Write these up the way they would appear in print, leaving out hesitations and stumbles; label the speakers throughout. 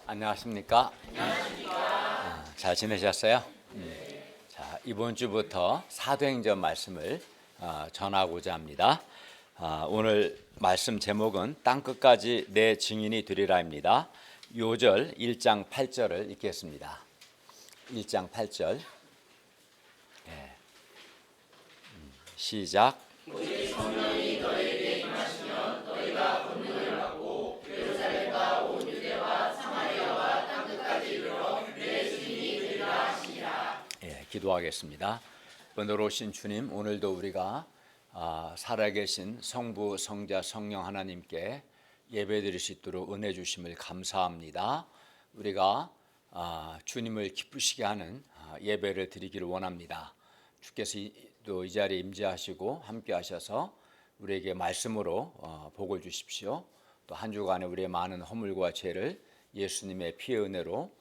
Speaker 1: 안녕하십니까? 잘 지내셨어요? 자, 이번 주부터 사도행전 말씀을 전하고자 합니다. 오늘 말씀 제목은 땅끝까지 내 증인이 되리라입니다. 요절 1장 8절을 읽겠습니다. 1장 8절. 시작. 기도하겠습니다. 은혜로우신 주님, 오늘도 우리가 살아계신 성부, 성자, 성령 하나님께 예배드릴 수 있도록 은혜 주심을 감사합니다. 우리가 주님을 기쁘시게 하는 예배를 드리기를 원합니다. 주께서 또 이 자리에 임재하시고 함께 하셔서 우리에게 말씀으로 복을 주십시오. 또 한 주간에 우리의 많은 허물과 죄를 예수님의 피의 은혜로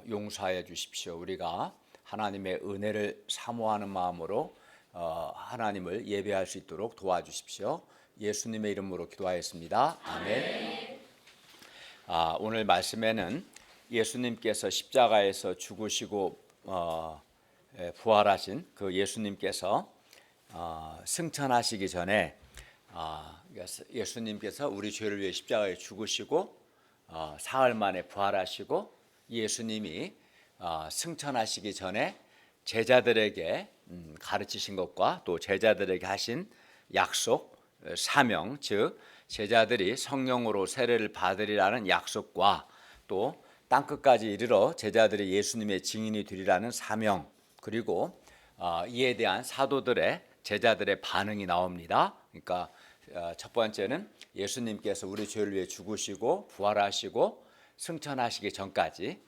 Speaker 1: 용서하여 주십시오. 우리가 하나님의 은혜를 사모하는 마음으로 하나님을 예배할 수 있도록 도와주십시오. 예수님의 이름으로 기도하였습니다. 아멘. 오늘 말씀에는 예수님께서 십자가에서 죽으시고 부활하신 그 예수님께서 승천하시기 전에 예수님께서 우리 죄를 위해 십자가에 죽으시고 사흘 만에 부활하시고 예수님이 승천하시기 전에 제자들에게 가르치신 것과 또 제자들에게 하신 약속, 사명, 즉 제자들이 성령으로 세례를 받으리라는 약속과 또 땅끝까지 이르러 제자들이 예수님의 증인이 되리라는 사명, 그리고 이에 대한 사도들의 제자들의 반응이 나옵니다. 그러니까 첫 번째는 예수님께서 우리 죄를 위해 죽으시고 부활하시고 승천하시기 전까지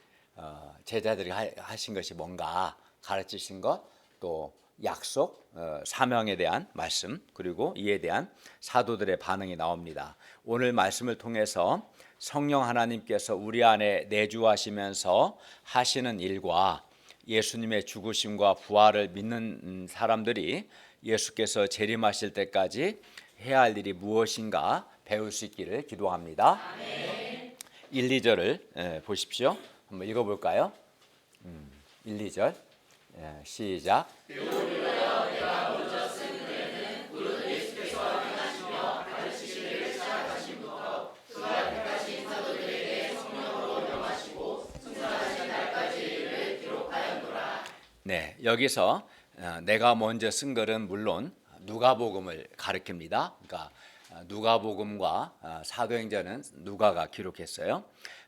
Speaker 1: 제자들이 하신 것이 뭔가 가르치신 것, 또 약속, 사명에 대한 말씀, 그리고 이에 대한 사도들의 반응이 나옵니다. 오늘 말씀을 통해서 성령 하나님께서 우리 안에 내주하시면서 하시는 일과 예수님의 죽으심과 부활을 믿는 사람들이 예수께서 재림하실 때까지 해야 할 일이 무엇인가 배울 수 있기를 기도합니다. 아멘. 1, 2절을 보십시오. 한번 읽어볼까요? 1, 2절 시작. 네, 여기서 내가 먼저 쓴 글은 물론 누가복음을 가리킵니다. 그러니까 누가복음과 사도행전은 누가가 기록했어요.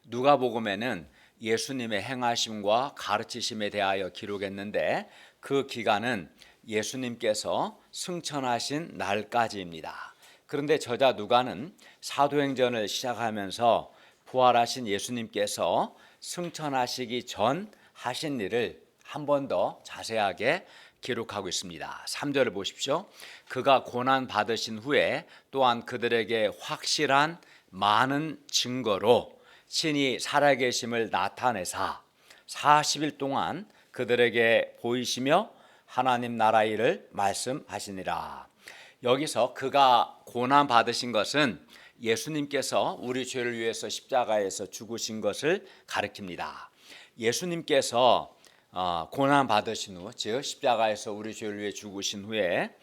Speaker 1: 누가복음에는 예수님의 행하심과 가르치심에 대하여 기록했는데 그 기간은 예수님께서 승천하신 날까지입니다. 그런데 저자 누가는 사도행전을 시작하면서 부활하신 예수님께서 승천하시기 전 하신 일을 한 번 더 자세하게 기록하고 있습니다. 3절을 보십시오. 그가 고난 받으신 후에 또한 그들에게 확실한 많은 증거로 친히 살아계심을 나타내사 40일 동안 그들에게 보이시며 하나님 나라 일을 말씀하시니라. 여기서 그가 고난 받으신 것은 예수님께서 우리 죄를 위해서 십자가에서 죽으신 것을 가리킵니다. 예수님께서 고난 받으신 후, 즉 십자가에서 우리 죄를 위해 죽으신 후에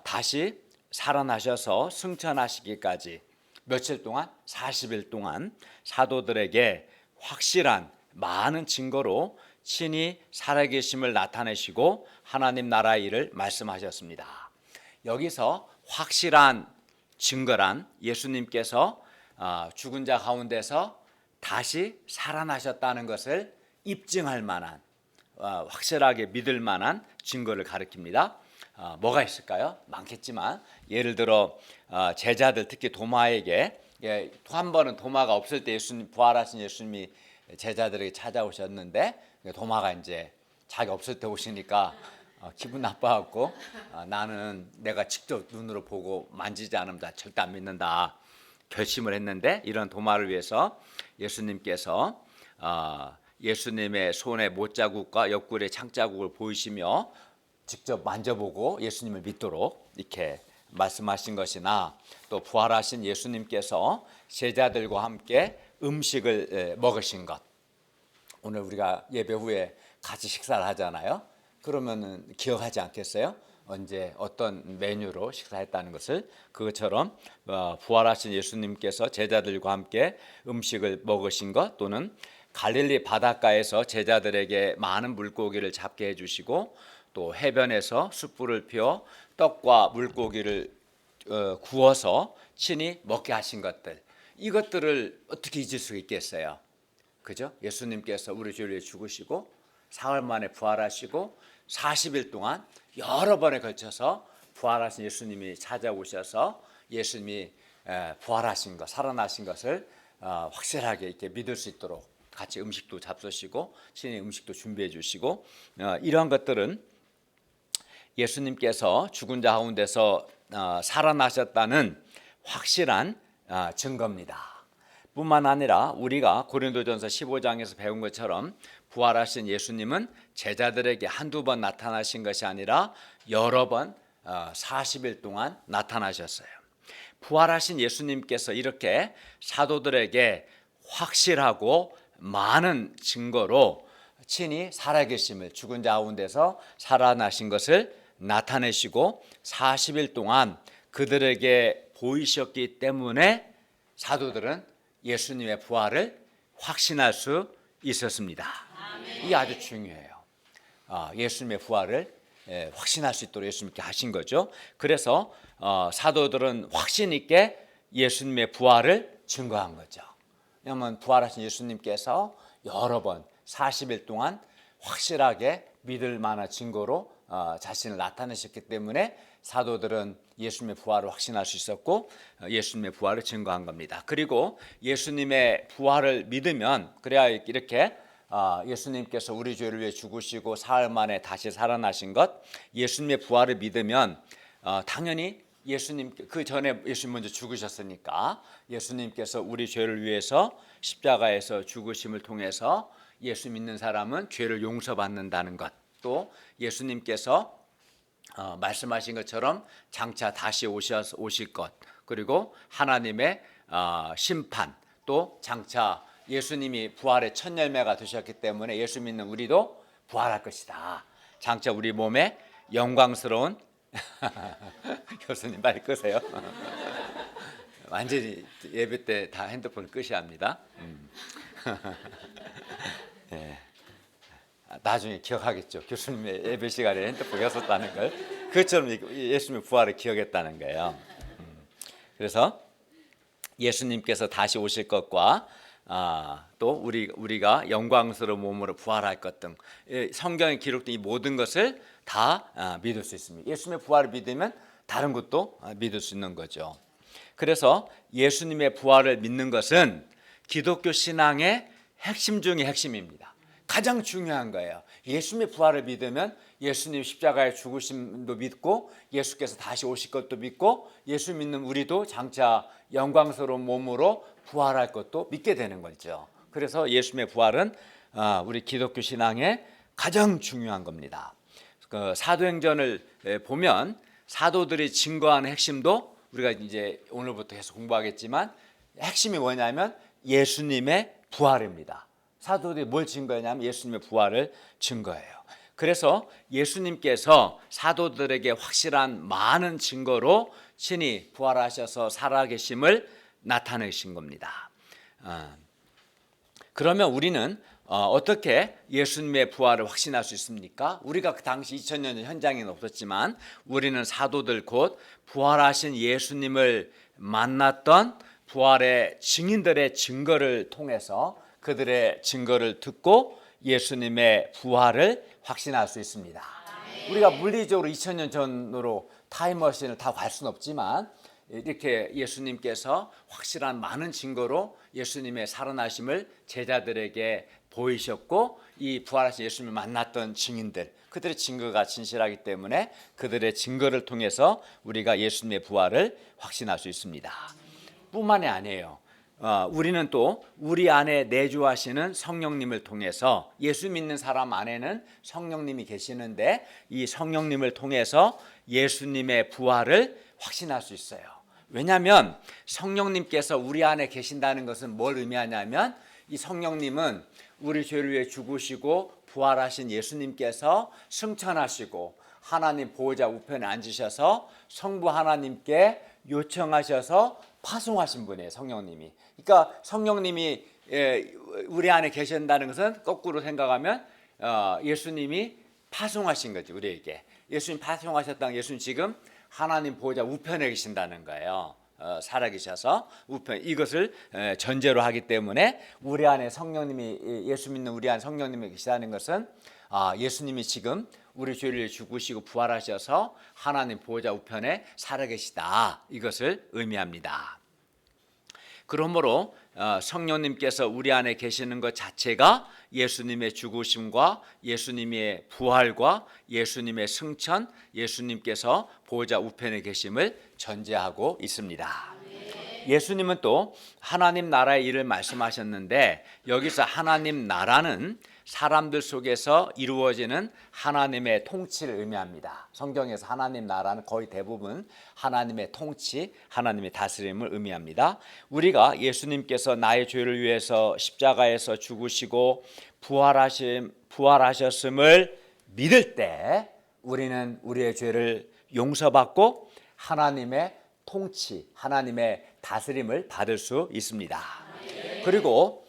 Speaker 1: 다시 살아나셔서 승천하시기까지 며칠 동안? 40일 동안 사도들에게 확실한 많은 증거로 친히 살아계심을 나타내시고 하나님 나라 일을 말씀하셨습니다. 여기서 확실한 증거란 예수님께서 죽은 자 가운데서 다시 살아나셨다는 것을 입증할 만한, 확실하게 믿을 만한 증거를 가리킵니다. 뭐가 있을까요? 많겠지만 예를 들어 제자들, 특히 도마에게 한 번은 도마가 없을 때 예수님, 부활하신 예수님이 제자들에게 찾아오셨는데 도마가 이제 자기 없을 때 오시니까 기분 나빠갖고 나는 내가 직접 눈으로 보고 만지지 않으면 나 절대 안 믿는다 결심을 했는데, 이런 도마를 위해서 예수님께서 예수님의 손에 못자국과 옆구리에 창자국을 보이시며 직접 만져보고 예수님을 믿도록 이렇게 말씀하신 것이나 또 부활하신 예수님께서 제자들과 함께 음식을 먹으신 것, 오늘 우리가 예배 후에 같이 식사를 하잖아요. 그러면은 기억하지 않겠어요? 언제 어떤 메뉴로 식사했다는 것을. 그것처럼 부활하신 예수님께서 제자들과 함께 음식을 먹으신 것, 또는 갈릴리 바닷가에서 제자들에게 많은 물고기를 잡게 해주시고 또 해변에서 숯불을 피워 떡과 물고기를 구워서 친히 먹게 하신 것들, 이것들을 어떻게 잊을 수 있겠어요? 그죠? 예수님께서 우리 죄를 위해 죽으시고 사흘 만에 부활하시고 40일 동안 여러 번에 걸쳐서 부활하신 예수님이 찾아오셔서 예수님이 부활하신 것, 살아나신 것을 확실하게 이렇게 믿을 수 있도록 같이 음식도 잡수시고 친히 음식도 준비해 주시고, 이러한 것들은 예수님께서 죽은 자 가운데서 살아나셨다는 확실한 증거입니다. 뿐만 아니라 우리가 고린도전서 15장에서 배운 것처럼 부활하신 예수님은 제자들에게 한두 번 나타나신 것이 아니라 여러 번 40일 동안 나타나셨어요. 부활하신 예수님께서 이렇게 사도들에게 확실하고 많은 증거로 친히 살아계심을, 죽은 자 가운데서 살아나신 것을 나타내시고 40일 동안 그들에게 보이셨기 때문에 사도들은 예수님의 부활을 확신할 수 있었습니다. 이게 아주 중요해요. 예수님의 부활을 확신할 수 있도록 예수님께 하신 거죠. 그래서 사도들은 확신 있게 예수님의 부활을 증거한 거죠. 왜냐하면 부활하신 예수님께서 여러 번 40일 동안 확실하게 믿을 만한 증거로 자신을 나타내셨기 때문에 사도들은 예수님의 부활을 확신할 수 있었고 예수님의 부활을 증거한 겁니다. 그리고 예수님의 부활을 믿으면, 그래야 이렇게 예수님께서 우리 죄를 위해 죽으시고 사흘 만에 다시 살아나신 것, 예수님의 부활을 믿으면 당연히 예수님, 그 전에 예수님 먼저 죽으셨으니까 예수님께서 우리 죄를 위해서 십자가에서 죽으심을 통해서 예수 믿는 사람은 죄를 용서받는다는 것, 또 예수님께서 말씀하신 것처럼 장차 다시 오실 것, 그리고 하나님의 심판, 또 장차 예수님이 부활의 첫 열매가 되셨기 때문에 예수 믿는 우리도 부활할 것이다. 장차 우리 몸에 영광스러운 교수님 빨리 끄세요. 완전히 예배 때 다 핸드폰 끄셔야 합니다. 네. 나중에 기억하겠죠. 교수님의 예배 시간에 핸드폰 켰었다는 걸. 그것처럼 예수님의 부활을 기억했다는 거예요. 그래서 예수님께서 다시 오실 것과 또 우리가 영광스러운 몸으로 부활할 것 등 성경에 기록된 이 모든 것을 다 믿을 수 있습니다. 예수님의 부활을 믿으면 다른 것도 믿을 수 있는 거죠. 그래서 예수님의 부활을 믿는 것은 기독교 신앙의 핵심 중의 핵심입니다. 가장 중요한 거예요. 예수님의 부활을 믿으면 예수님 십자가의 죽으심도 믿고 예수께서 다시 오실 것도 믿고 예수 믿는 우리도 장차 영광스러운 몸으로 부활할 것도 믿게 되는 거죠. 그래서 예수님의 부활은 우리 기독교 신앙의 가장 중요한 겁니다. 그 사도행전을 보면 사도들이 증거하는 핵심도 우리가 이제 오늘부터 계속 공부하겠지만 핵심이 뭐냐면 예수님의 부활입니다. 사도들이 뭘 증거하냐면 예수님의 부활을 증거해요. 그래서 예수님께서 사도들에게 확실한 많은 증거로 친히 부활하셔서 살아계심을 나타내신 겁니다. 그러면 우리는 어떻게 예수님의 부활을 확신할 수 있습니까? 우리가 그 당시 2000년 현장에는 없었지만 우리는 사도들 곧 부활하신 예수님을 만났던 부활의 증인들의 증거를 통해서 그들의 증거를 듣고 예수님의 부활을 확신할 수 있습니다. 우리가 물리적으로 2000년 전으로 타임머신을 타고 갈 수는 없지만 이렇게 예수님께서 확실한 많은 증거로 예수님의 살아나심을 제자들에게 보이셨고 이 부활하신 예수님을 만났던 증인들, 그들의 증거가 진실하기 때문에 그들의 증거를 통해서 우리가 예수님의 부활을 확신할 수 있습니다. 뿐만이 아니에요. 우리는 또 우리 안에 내주하시는 성령님을 통해서 예수 믿는 사람 안에는 성령님이 계시는데 이 성령님을 통해서 예수님의 부활을 확신할 수 있어요. 왜냐하면 성령님께서 우리 안에 계신다는 것은 뭘 의미하냐면 이 성령님은 우리 죄를 위해 죽으시고 부활하신 예수님께서 승천하시고 하나님 보호자 우편에 앉으셔서 성부 하나님께 요청하셔서 파송하신 분이에요. 성령님이. 그러니까 성령님이 우리 안에 계신다는 것은 거꾸로 생각하면 예수님이 파송하신 거죠. 우리에게. 예수님 파송하셨다는 예수님 지금 하나님 보호자 우편에 계신다는 거예요. 살아계셔서 우편, 이것을 전제로 하기 때문에 우리 안에 성령님이, 예수 믿는 우리 안에 성령님이 계시다는 것은 예수님이 지금 우리 죄를 죽으시고 부활하셔서 하나님 보호자 우편에 살아계시다, 이것을 의미합니다. 그러므로 성령님께서 우리 안에 계시는 것 자체가 예수님의 죽으심과 예수님의 부활과 예수님의 승천, 예수님께서 보호자 우편에 계심을 전제하고 있습니다. 예수님은 또 하나님 나라의 일을 말씀하셨는데 여기서 하나님 나라는 사람들 속에서 이루어지는 하나님의 통치를 의미합니다. 성경에서 하나님 나라는 거의 대부분 하나님의 통치, 하나님의 다스림을 의미합니다. 우리가 예수님께서 나의 죄를 위해서 십자가에서 죽으시고 부활하셨음을 믿을 때 우리는 우리의 죄를 용서받고 하나님의 통치, 하나님의 다스림을 받을 수 있습니다. 그리고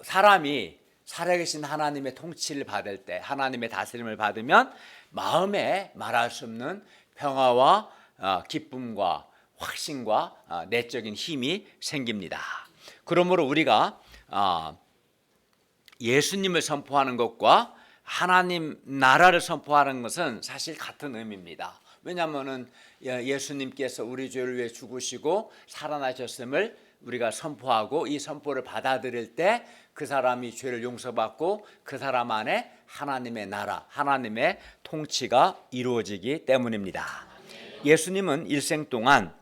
Speaker 1: 사람이 살아계신 하나님의 통치를 받을 때, 하나님의 다스림을 받으면 마음에 말할 수 없는 평화와 기쁨과 확신과 내적인 힘이 생깁니다. 그러므로 우리가 예수님을 선포하는 것과 하나님 나라를 선포하는 것은 사실 같은 의미입니다. 왜냐하면 예수님께서 우리 죄를 위해 죽으시고 살아나셨음을 우리가 선포하고 이 선포를 받아들일 때 그 사람이 죄를 용서받고 그 사람 안에 하나님의 나라, 하나님의 통치가 이루어지기 때문입니다. 예수님은 일생 동안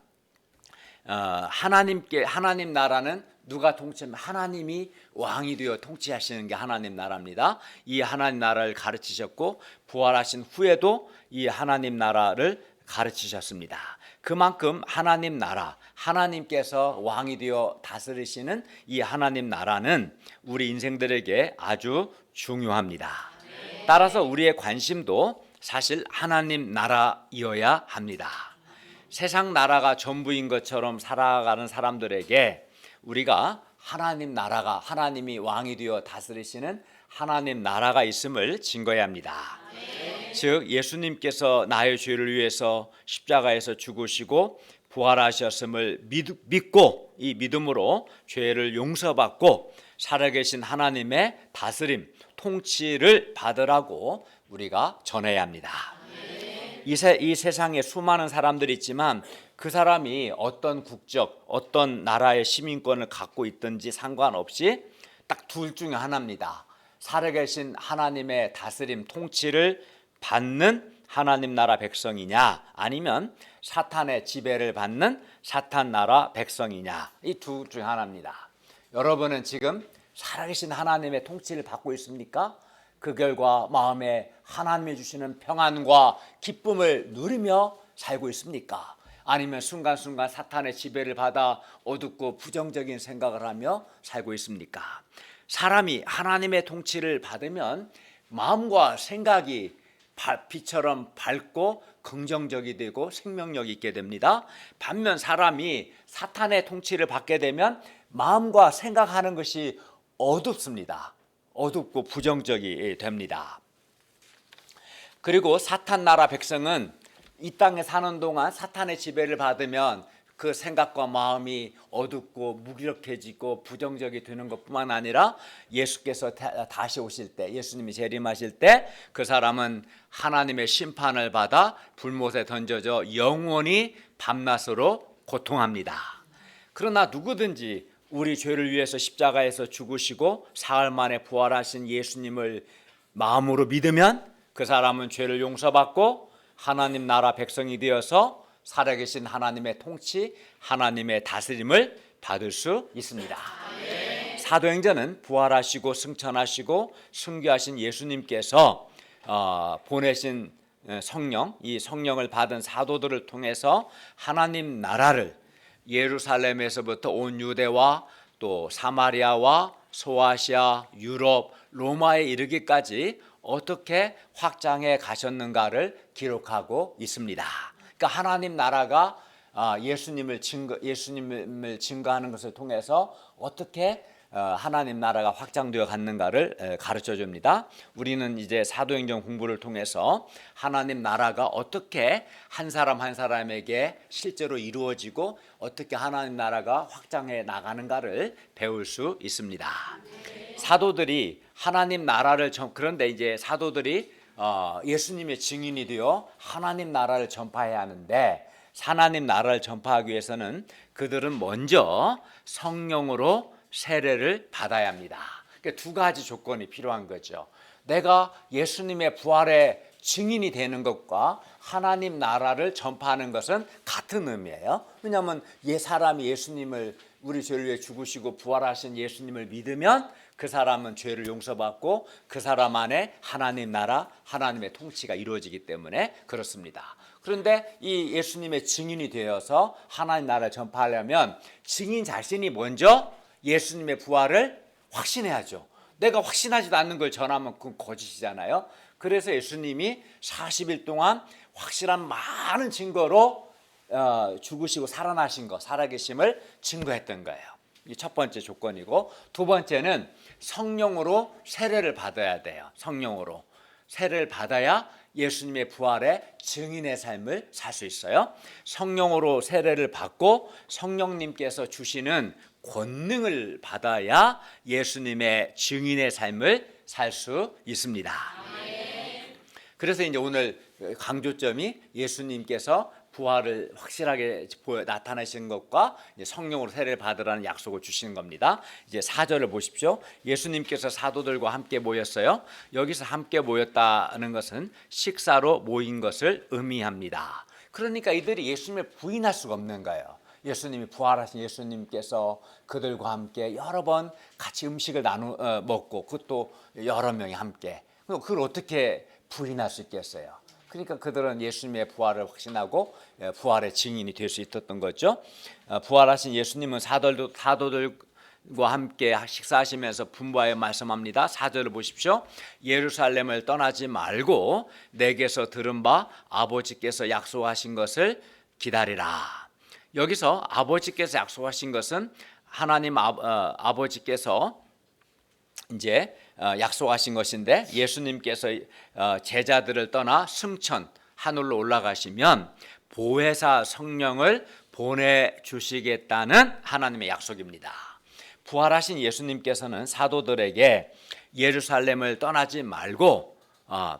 Speaker 1: 하나님 나라는 누가 통치하면 하나님이 왕이 되어 통치하시는 게 하나님 나라입니다. 이 하나님 나라를 가르치셨고 부활하신 후에도 이 하나님 나라를 가르치셨습니다. 그만큼 하나님 나라, 하나님께서 왕이 되어 다스리시는 이 하나님 나라는 우리 인생들에게 아주 중요합니다. 따라서 우리의 관심도 사실 하나님 나라이어야 합니다. 세상 나라가 전부인 것처럼 살아가는 사람들에게 우리가 하나님 나라가, 하나님이 왕이 되어 다스리시는 하나님 나라가 있음을 증거해야 합니다. 즉 예수님께서 나의 죄를 위해서 십자가에서 죽으시고 부활하셨음을 믿고 이 믿음으로 죄를 용서받고 살아계신 하나님의 다스림, 통치를 받으라고 우리가 전해야 합니다. 이 세상에 수많은 사람들이 있지만 그 사람이 어떤 국적, 어떤 나라의 시민권을 갖고 있든지 상관없이 딱 둘 중에 하나입니다. 살아계신 하나님의 다스림, 통치를 받는 하나님 나라 백성이냐, 아니면 사탄의 지배를 받는 사탄 나라 백성이냐, 이 둘 중에 하나입니다. 여러분은 지금 살아계신 하나님의 통치를 받고 있습니까? 그 결과 마음에 하나님이 주시는 평안과 기쁨을 누리며 살고 있습니까? 아니면 순간순간 사탄의 지배를 받아 어둡고 부정적인 생각을 하며 살고 있습니까? 사람이 하나님의 통치를 받으면 마음과 생각이 빛처럼 밝고 긍정적이 되고 생명력이 있게 됩니다. 반면 사람이 사탄의 통치를 받게 되면 마음과 생각하는 것이 어둡습니다. 어둡고 부정적이 됩니다. 그리고 사탄 나라 백성은 이 땅에 사는 동안 사탄의 지배를 받으면 그 생각과 마음이 어둡고 무기력해지고 부정적이 되는 것뿐만 아니라 예수께서 다시 오실 때, 예수님이 재림하실 때 그 사람은 하나님의 심판을 받아 불못에 던져져 영원히 밤낮으로 고통합니다. 그러나 누구든지 우리 죄를 위해서 십자가에서 죽으시고 사흘 만에 부활하신 예수님을 마음으로 믿으면 그 사람은 죄를 용서받고 하나님 나라 백성이 되어서 살아계신 하나님의 통치, 하나님의 다스림을 받을 수 있습니다. 사도행전은 부활하시고 승천하시고 승귀하신 예수님께서 보내신 성령, 이 성령을 받은 사도들을 통해서 하나님 나라를 예루살렘에서부터 온 유대와 또 사마리아와 소아시아, 유럽, 로마에 이르기까지 어떻게 확장해 가셨는가를 기록하고 있습니다. 그러니까 하나님 나라가 예수님을 증거하는 것을 통해서 어떻게 하나님 나라가 확장되어 갔는가를 가르쳐 줍니다. 우리는 이제 사도행전 공부를 통해서 하나님 나라가 어떻게 한 사람 한 사람에게 실제로 이루어지고 어떻게 하나님 나라가 확장해 나가는가를 배울 수 있습니다. 사도들이 하나님 나라를 그런데 이제 사도들이 예수님의 증인이 되어 하나님 나라를 전파해야 하는데, 하나님 나라를 전파하기 위해서는 그들은 먼저 성령으로 세례를 받아야 합니다. 그러니까 두 가지 조건이 필요한 거죠. 내가 예수님의 부활의 증인이 되는 것과 하나님 나라를 전파하는 것은 같은 의미예요. 왜냐하면 사람이 예수님을, 우리 죄를 위해 죽으시고 부활하신 예수님을 믿으면 그 사람은 죄를 용서받고 그 사람 안에 하나님 나라, 하나님의 통치가 이루어지기 때문에 그렇습니다. 그런데 이 예수님의 증인이 되어서 하나님 나라를 전파하려면 증인 자신이 먼저 예수님의 부활을 확신해야죠. 내가 확신하지도 않는 걸 전하면 그건 거짓이잖아요. 그래서 예수님이 40일 동안 확실한 많은 증거로 죽으시고 살아나신 거, 살아계심을 증거했던 거예요. 이 첫 번째 조건이고, 두 번째는 성령으로 세례를 받아야 돼요. 성령으로 세례를 받아야 예수님의 부활의 증인의 삶을 살 수 있어요. 성령으로 세례를 받고 성령님께서 주시는 권능을 받아야 예수님의 증인의 삶을 살 수 있습니다. 그래서 이제 오늘 강조점이 예수님께서 부활을 확실하게 나타내시는 것과 성령으로 세례를 받으라는 약속을 주시는 겁니다. 이제 4절을 보십시오. 예수님께서 사도들과 함께 모였어요. 여기서 함께 모였다는 것은 식사로 모인 것을 의미합니다. 그러니까 이들이 예수님을 부인할 수가 없는 거예요. 예수님이 부활하신 예수님께서 그들과 함께 여러 번 같이 음식을 먹고, 그것도 여러 명이 함께, 그걸 어떻게 부인할 수 있겠어요? 그러니까 그들은 예수님의 부활을 확신하고 부활의 증인이 될 수 있었던 거죠. 부활하신 예수님은 사도들과 함께 식사하시면서 분부하여 말씀합니다. 4절을 보십시오. 예루살렘을 떠나지 말고 내게서 들은 바 아버지께서 약속하신 것을 기다리라. 여기서 아버지께서 약속하신 것은 하나님 아버지께서 이제 약속하신 것인데, 예수님께서 제자들을 떠나 승천 하늘로 올라가시면 보혜사 성령을 보내주시겠다는 하나님의 약속입니다. 부활하신 예수님께서는 사도들에게 예루살렘을 떠나지 말고,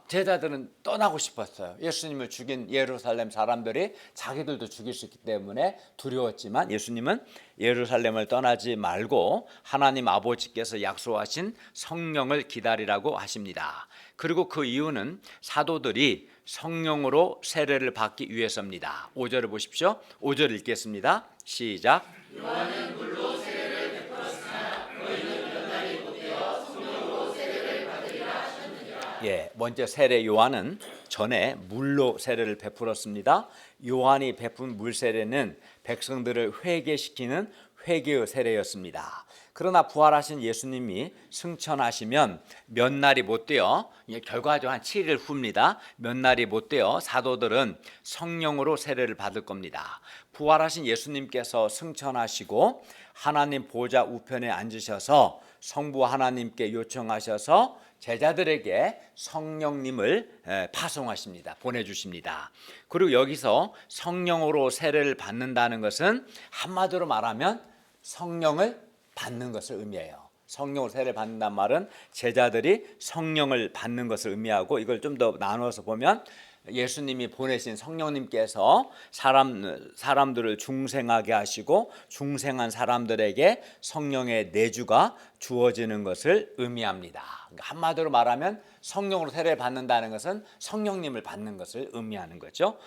Speaker 1: 제자들은 떠나고 싶었어요. 예수님을 죽인 예루살렘 사람들이 자기들도 죽일 수 있기 때문에 두려웠지만 예수님은 예루살렘을 떠나지 말고 하나님 아버지께서 약속하신 성령을 기다리라고 하십니다. 그리고 그 이유는 사도들이 성령으로 세례를 받기 위해서입니다. 5절을 보십시오. 5절 읽겠습니다. 시작. 요한은 물로 세례를 베풀었으나 너희는 몇 날이 못 되어 성령으로 세례를 받으리라 하셨느니라. 먼저 세례 요한은 전에 물로 세례를 베풀었습니다. 요한이 베푼 물 세례는 백성들을 회개시키는 회개의 세례였습니다. 그러나 부활하신 예수님이 승천하시면 몇 날이 못 되어, 결과적으로 한 7일 후입니다. 몇 날이 못 되어 사도들은 성령으로 세례를 받을 겁니다. 부활하신 예수님께서 승천하시고 하나님 보좌 우편에 앉으셔서 성부 하나님께 요청하셔서 제자들에게 성령님을 파송하십니다. 보내주십니다. 그리고 여기서 성령으로 세례를 받는다는 것은 한마디로 말하면 성령을 받는 것을 의미해요. 성령으로 세례를 받는다는 말은 제자들이 성령을 받는 것을 의미하고, 이걸 좀 더 나눠서 보면 예수님이 보내신 성령님께서 사람들을 중생하게 하시고 중생한 사람들에게 성령의 내주가 주어지는 것을 의미합니다. 그러니까 한마디로 말하면 성령으로 세례를 받는다는 것은 성령님을 받는 것을 의미하는 거죠.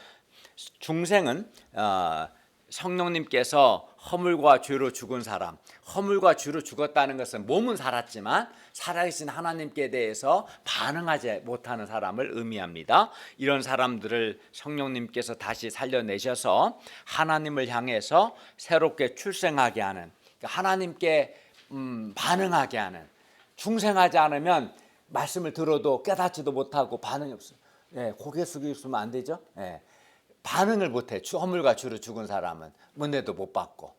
Speaker 1: 중생은 성령님께서 허물과 죄로 죽은 사람, 허물과 죄로 죽었다는 것은 몸은 살았지만 살아계신 하나님께 대해서 반응하지 못하는 사람을 의미합니다. 이런 사람들을 성령님께서 다시 살려내셔서 하나님을 향해서 새롭게 출생하게 하는, 하나님께 반응하게 하는, 중생하지 않으면 말씀을 들어도 깨닫지도 못하고 반응이 없어요. 고개 숙이고 있으면 안 되죠. 반응을 못해. 허물과 죄로 죽은 사람은 은혜도 못 받고.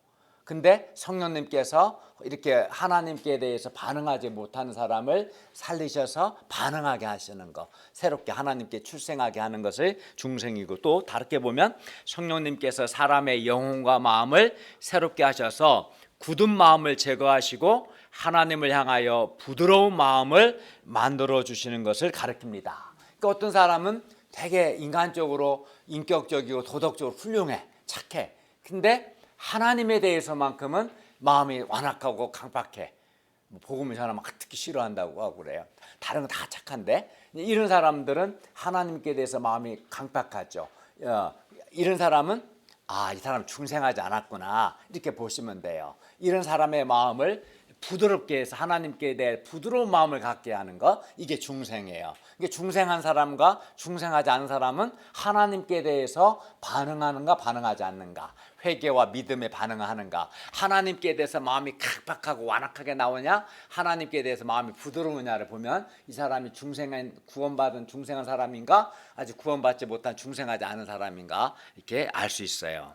Speaker 1: 근데 성령님께서 이렇게 하나님께 대해서 반응하지 못하는 사람을 살리셔서 반응하게 하시는 것, 새롭게 하나님께 출생하게 하는 것을 중생이고, 또 다르게 보면 성령님께서 사람의 영혼과 마음을 새롭게 하셔서 굳은 마음을 제거하시고 하나님을 향하여 부드러운 마음을 만들어 주시는 것을 가리킵니다. 그러니까 어떤 사람은 되게 인간적으로 인격적이고 도덕적으로 훌륭해, 착해. 근데 하나님에 대해서만큼은 마음이 완악하고 강박해. 복음을 전하면 막 듣기 싫어한다고 하고 그래요. 다른 건 다 착한데 이런 사람들은 하나님께 대해서 마음이 강박하죠. 이런 사람은 이 사람 중생하지 않았구나, 이렇게 보시면 돼요. 이런 사람의 마음을 부드럽게 해서 하나님께 대해 부드러운 마음을 갖게 하는 것, 이게 중생이에요. 이게 중생한 사람과 중생하지 않은 사람은 하나님께 대해서 반응하는가 반응하지 않는가, 회개와 믿음에 반응하는가, 하나님께 대해서 마음이 각박하고 완악하게 나오냐, 하나님께 대해서 마음이 부드러우냐를 보면 이 사람이 중생한, 구원받은 중생한 사람인가, 아직 구원받지 못한 중생하지 않은 사람인가, 이렇게 알 수 있어요.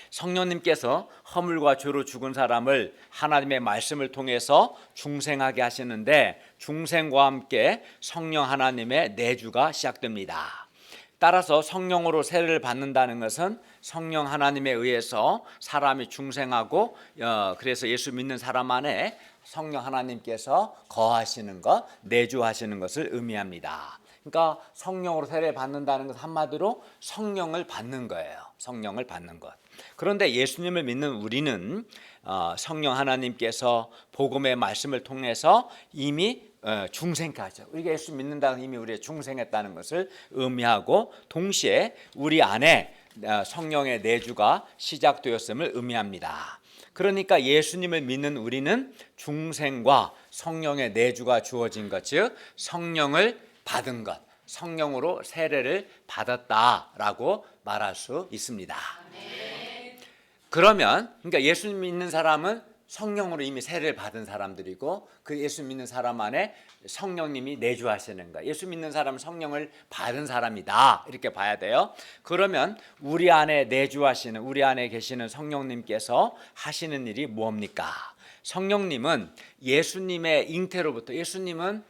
Speaker 1: 성령님께서 허물과 죄로 죽은 사람을 하나님의 말씀을 통해서 중생하게 하시는데, 중생과 함께 성령 하나님의 내주가 시작됩니다. 따라서 성령으로 세례를 받는다는 것은 성령 하나님에 의해서 사람이 중생하고, 그래서 예수 믿는 사람 안에 성령 하나님께서 거하시는 것, 내주하시는 것을 의미합니다. 그러니까 성령으로 세례를 받는다는 것은 한마디로 성령을 받는 거예요. 성령을 받는 것. 그런데 예수님을 믿는 우리는 성령 하나님께서 복음의 말씀을 통해서 이미 중생까지, 우리가 예수 믿는다는 이미 우리의 중생했다는 것을 의미하고, 동시에 우리 안에 성령의 내주가 시작되었음을 의미합니다. 그러니까 예수님을 믿는 우리는 중생과 성령의 내주가 주어진 것, 즉 성령을 받은 것, 성령으로 세례를 받았다라고 말할 수 있습니다. 그러면 그러니까 예수 믿는 사람은 성령으로 이미 세례를 받은 사람들이고, 그 예수 믿는 사람 안에 성령님이 내주하시는 거예요. 예수 믿는 사람은 성령을 받은 사람이다, 이렇게 봐야 돼요. 그러면 우리 안에 내주하시는, 우리 안에 계시는 성령님께서 하시는 일이 뭡니까? 성령님은 예수님의 잉태로부터, 예수님은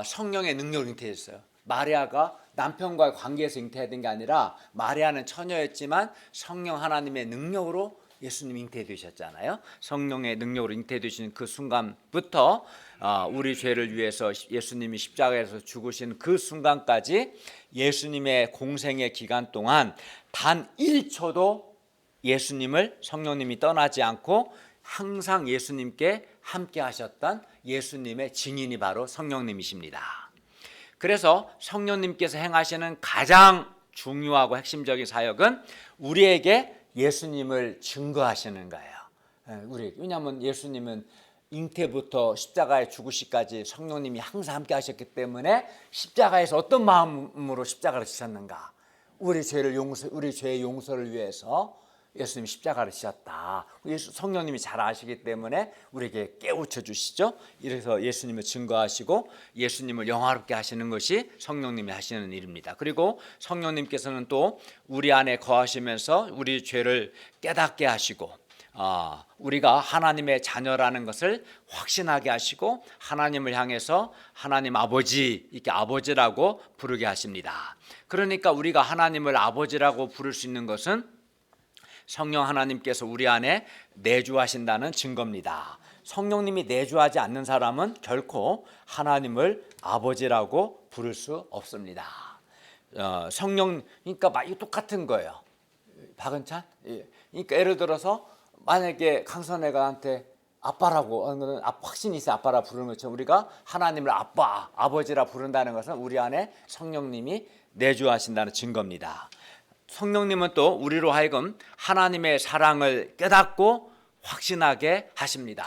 Speaker 1: 성령의 능력으로 잉태했어요. 마리아가 남편과의 관계에서 잉태된 게 아니라, 마리아는 처녀였지만 성령 하나님의 능력으로 예수님 잉태되셨잖아요. 성령의 능력으로 잉태되신 그 순간부터 우리 죄를 위해서 예수님이 십자가에서 죽으신 그 순간까지 예수님의 공생의 기간 동안 단 1초도 예수님을, 성령님이 떠나지 않고 항상 예수님께 함께 하셨던 예수님의 증인이 바로 성령님이십니다. 그래서 성령님께서 행하시는 가장 중요하고 핵심적인 사역은 우리에게 예수님을 증거하시는 거예요. 왜냐하면 예수님은 잉태부터 십자가에 죽으시까지 성령님이 항상 함께 하셨기 때문에, 십자가에서 어떤 마음으로 십자가를 지셨는가, 우리 죄의 용서를 위해서 예수님이 십자가를 지셨다. 성령님이 잘 아시기 때문에 우리에게 깨우쳐 주시죠. 이래서 예수님을 증거하시고 예수님을 영화롭게 하시는 것이 성령님이 하시는 일입니다. 그리고 성령님께서는 또 우리 안에 거하시면서 우리 죄를 깨닫게 하시고, 우리가 하나님의 자녀라는 것을 확신하게 하시고, 하나님을 향해서 하나님 아버지, 이렇게 아버지라고 부르게 하십니다. 그러니까 우리가 하나님을 아버지라고 부를 수 있는 것은 성령 하나님께서 우리 안에 내주하신다는 증거입니다. 성령님이 내주하지 않는 사람은 결코 하나님을 아버지라고 부를 수 없습니다. 성령, 그러니까 똑같은 거예요. 박은찬? 그러니까 예를 들어서 만약에 강선혜가 나한테 아빠라고 하는 것은 확신이 있어, 아빠라 부르는 것처럼 우리가 하나님을 아빠, 아버지라 부른다는 것은 우리 안에 성령님이 내주하신다는 증거입니다. 성령님은 또 우리로 하여금 하나님의 사랑을 깨닫고 확신하게 하십니다.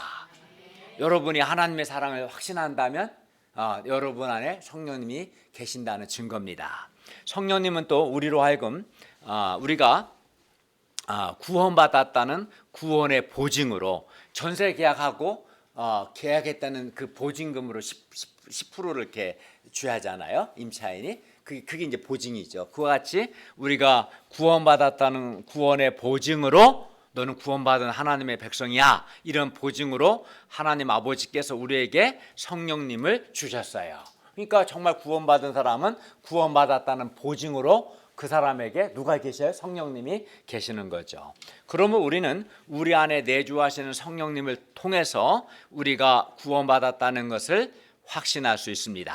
Speaker 1: 여러분이 하나님의 사랑을 확신한다면 여러분 안에 성령님이 계신다는 증거입니다. 성령님은 또 우리로 하여금 우리가 구원받았다는 구원의 보증으로 전세 계약하고 계약했다는 그 보증금으로 10%를 이렇게 줘야 하잖아요. 임차인이. 그게 이제 보증이죠. 그와 같이 우리가 구원받았다는 구원의 보증으로 너는 구원받은 하나님의 백성이야. 이런 보증으로 하나님 아버지께서 우리에게 성령님을 주셨어요. 그러니까 정말 구원받은 사람은 구원받았다는 보증으로 그 사람에게 누가 계셔요? 성령님이 계시는 거죠. 그러면 우리는 우리 안에 내주하시는 성령님을 통해서 우리가 구원받았다는 것을 확신할 수 있습니다.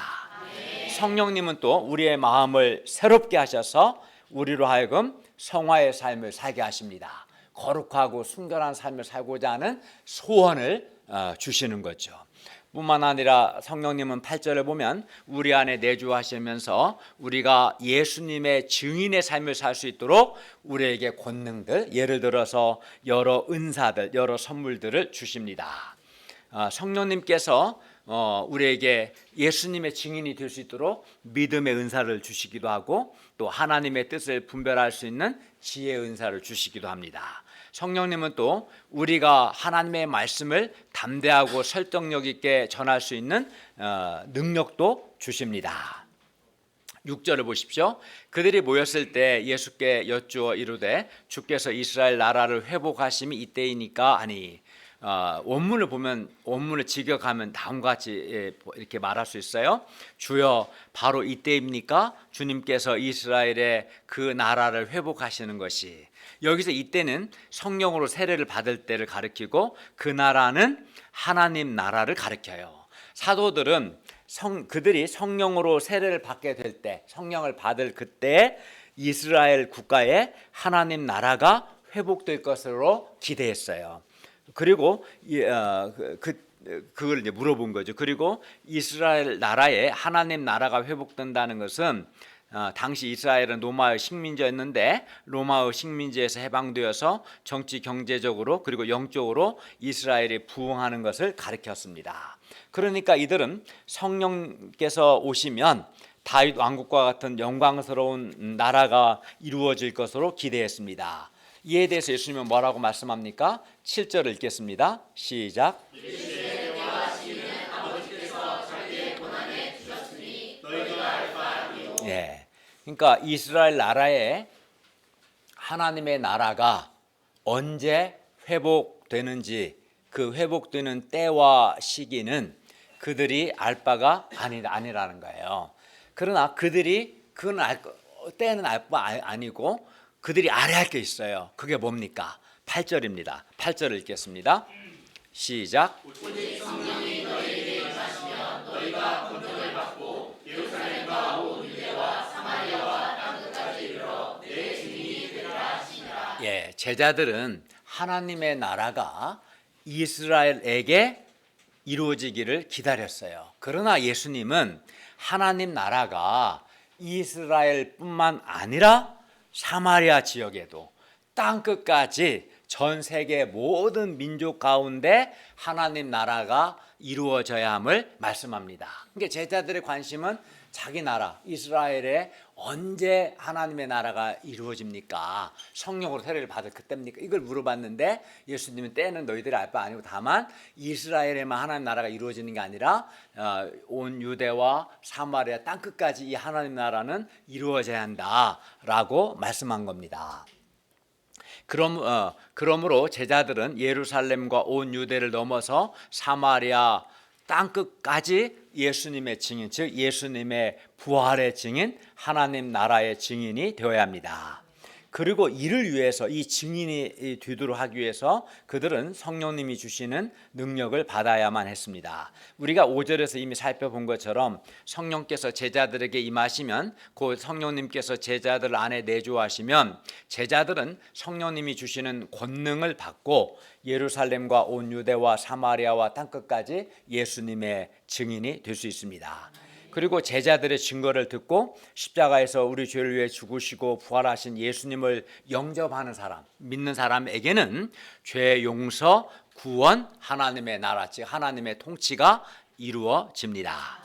Speaker 1: 성령님은 또 우리의 마음을 새롭게 하셔서 우리로 하여금 성화의 삶을 살게 하십니다. 거룩하고 순결한 삶을 살고자 하는 소원을 주시는 거죠. 뿐만 아니라 성령님은 8절에 보면 우리 안에 내주하시면서 우리가 예수님의 증인의 삶을 살 수 있도록 우리에게 권능들, 예를 들어서 여러 은사들, 여러 선물들을 주십니다. 성령님께서 우리에게 예수님의 증인이 될 수 있도록 믿음의 은사를 주시기도 하고 또 하나님의 뜻을 분별할 수 있는 지혜의 은사를 주시기도 합니다. 성령님은 또 우리가 하나님의 말씀을 담대하고 설득력 있게 전할 수 있는 능력도 주십니다. 6절을 보십시오. 그들이 모였을 때 예수께 여쭈어 이르되 주께서 이스라엘 나라를 회복하심이 이때이니까 하니 원문을 보면 원문을 직역하면 다음과 같이 이렇게 말할 수 있어요. 주여 바로 이때입니까? 주님께서 이스라엘의 그 나라를 회복하시는 것이. 여기서 이때는 성령으로 세례를 받을 때를 가리키고 그 나라는 하나님 나라를 가리켜요. 사도들은 그들이 성령으로 세례를 받게 될 때, 성령을 받을 그때 이스라엘 국가에 하나님 나라가 회복될 것으로 기대했어요. 그리고 그걸 이제 물어본 거죠. 그리고 이스라엘 나라에 하나님 나라가 회복된다는 것은 당시 이스라엘은 로마의 식민지였는데 로마의 식민지에서 해방되어서 정치 경제적으로 그리고 영적으로 이스라엘이 부흥하는 것을 가리켰습니다. 그러니까 이들은 성령께서 오시면 다윗 왕국과 같은 영광스러운 나라가 이루어질 것으로 기대했습니다. 이에 대해서 예수님은 뭐라고 말씀합니까? 7절을 읽겠습니다. 시작. 예. 그러니까 이스라엘 나라에 하나님의 나라가 언제 회복되는지 그 회복되는 때와 시기는 그들이 알 바가 아니라는 거예요. 그러나 때는 알 바 아니고 그들이 알아야 할 게 있어요. 그게 뭡니까? 8절입니다. 8절을 읽겠습니다. 시작. 예, 제자들은 하나님의 나라가 이스라엘에게 이루어지기를 기다렸어요. 그러나 예수님은 하나님 나라가 이스라엘뿐만 아니라 사마리아 지역에도 땅 끝까지 전 세계 모든 민족 가운데 하나님 나라가 이루어져야 함을 말씀합니다. 그러니까 제자들의 관심은 자기 나라 이스라엘에 언제 하나님의 나라가 이루어집니까? 성령으로 세례를 받을 그때입니까? 이걸 물어봤는데 예수님은 때는 너희들이 알 바 아니고 다만 이스라엘에만 하나님 나라가 이루어지는 게 아니라 온 유대와 사마리아 땅끝까지 이 하나님 나라는 이루어져야 한다라고 말씀한 겁니다. 그러므로 제자들은 예루살렘과 온 유대를 넘어서 사마리아 땅끝까지 예수님의 증인, 즉 예수님의 부활의 증인, 하나님 나라의 증인이 되어야 합니다. 그리고 이를 위해서 이 증인이 되도록 하기 위해서 그들은 성령님이 주시는 능력을 받아야만 했습니다. 우리가 5절에서 이미 살펴본 것처럼 성령께서 제자들에게 임하시면 그 성령님께서 제자들 안에 내주하시면 제자들은 성령님이 주시는 권능을 받고 예루살렘과 온 유대와 사마리아와 땅끝까지 예수님의 증인이 될 수 있습니다. 그리고 제자들의 증거를 듣고 십자가에서 우리 죄를 위해 죽으시고 부활하신 예수님을 영접하는 사람, 믿는 사람에게는 죄 용서, 구원, 하나님의 나라, 즉 하나님의 통치가 이루어집니다.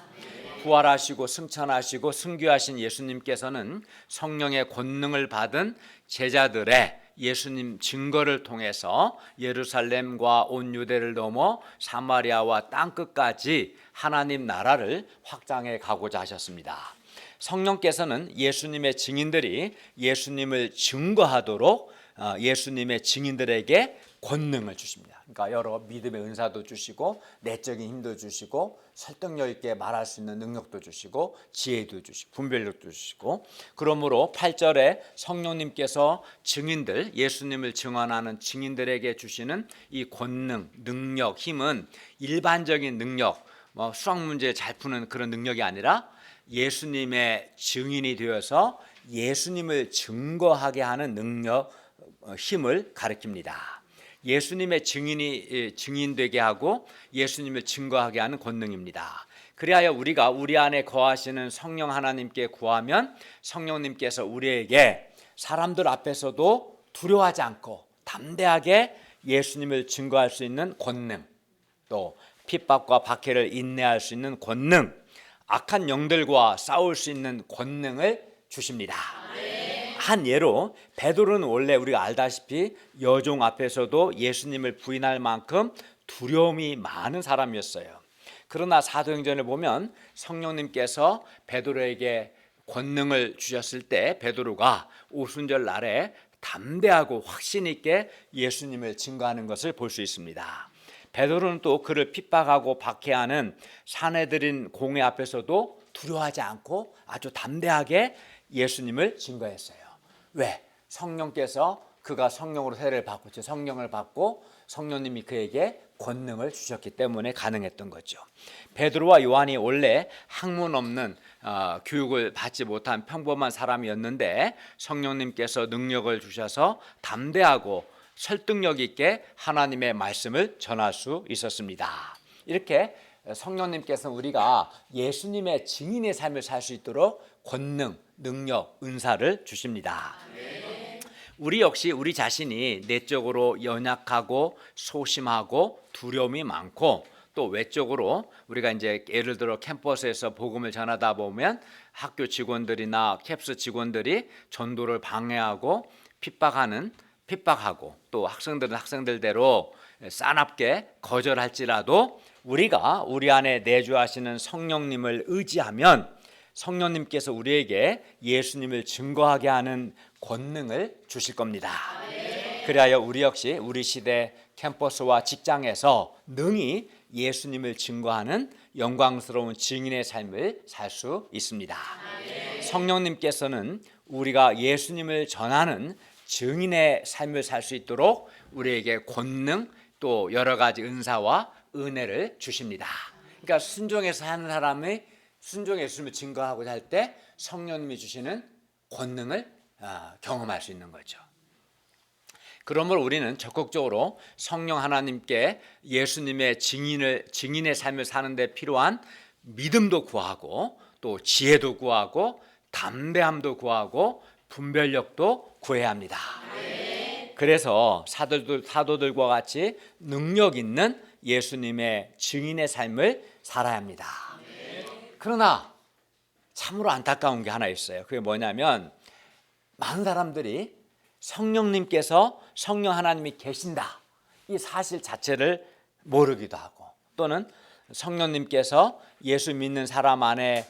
Speaker 1: 부활하시고 승천하시고 승귀하신 예수님께서는 성령의 권능을 받은 제자들의 예수님 증거를 통해서 예루살렘과 온 유대를 넘어 사마리아와 땅끝까지 하나님 나라를 확장해 가고자 하셨습니다. 성령께서는 예수님의 증인들이 예수님을 증거하도록 예수님의 증인들에게 권능을 주십니다. 그러니까 여러 믿음의 은사도 주시고 내적인 힘도 주시고 설득력 있게 말할 수 있는 능력도 주시고 지혜도 주시고 분별력도 주시고, 그러므로 8절에 성령님께서 증인들, 예수님을 증언하는 증인들에게 주시는 이 권능, 능력, 힘은 일반적인 능력, 수학 문제 잘 푸는 그런 능력이 아니라 예수님의 증인이 되어서 예수님을 증거하게 하는 능력, 힘을 가리킵니다. 예수님의 증인되게 하고 예수님을 증거하게 하는 권능입니다. 그리하여 우리가 우리 안에 거하시는 성령 하나님께 구하면 성령님께서 우리에게 사람들 앞에서도 두려워하지 않고 담대하게 예수님을 증거할 수 있는 권능, 또 핍박과 박해를 인내할 수 있는 권능, 악한 영들과 싸울 수 있는 권능을 주십니다. 한 예로 베드로는 원래 우리가 알다시피 여종 앞에서도 예수님을 부인할 만큼 두려움이 많은 사람이었어요. 그러나 사도행전을 보면 성령님께서 베드로에게 권능을 주셨을 때 베드로가 오순절 날에 담대하고 확신 있게 예수님을 증거하는 것을 볼 수 있습니다. 베드로는 또 그를 핍박하고 박해하는 사내들인 공회 앞에서도 두려워하지 않고 아주 담대하게 예수님을 증거했어요. 왜? 성령께서 그가 성령으로 세례를 받고 성령을 받고 성령님이 그에게 권능을 주셨기 때문에 가능했던 거죠. 베드로와 요한이 원래 학문 없는 교육을 받지 못한 평범한 사람이었는데 성령님께서 능력을 주셔서 담대하고 설득력 있게 하나님의 말씀을 전할 수 있었습니다. 이렇게 성령님께서는 우리가 예수님의 증인의 삶을 살 수 있도록 권능, 능력, 은사를 주십니다. 우리 역시 우리 자신이 내적으로 연약하고 소심하고 두려움이 많고 또 외적으로 우리가 이제 예를 들어 캠퍼스에서 복음을 전하다 보면 학교 직원들이나 캡스 직원들이 전도를 방해하고 핍박하고 또 학생들은 학생들대로 싸납게 거절할지라도 우리가 우리 안에 내주하시는 성령님을 의지하면 성령님께서 우리에게 예수님을 증거하게 하는 권능을 주실 겁니다. 그리하여 우리 역시 우리 시대 캠퍼스와 직장에서 능히 예수님을 증거하는 영광스러운 증인의 삶을 살 수 있습니다. 성령님께서는 우리가 예수님을 전하는 증인의 삶을 살 수 있도록 우리에게 권능 또 여러 가지 은사와 은혜를 주십니다. 그러니까 순종해서 하는 사람이 순종의 예수님을 증거하고자 할 때 성령님이 주시는 권능을 경험할 수 있는 거죠. 그러므로 우리는 적극적으로 성령 하나님께 예수님의 증인의 삶을 사는 데 필요한 믿음도 구하고 또 지혜도 구하고 담대함도 구하고 분별력도 구해야 합니다. 그래서 사도들과 같이 능력 있는 예수님의 증인의 삶을 살아야 합니다. 그러나 참으로 안타까운 게 하나 있어요. 그게 뭐냐면 많은 사람들이 성령님께서 성령 하나님이 계신다 이 사실 자체를 모르기도 하고 또는 성령님께서 예수 믿는 사람 안에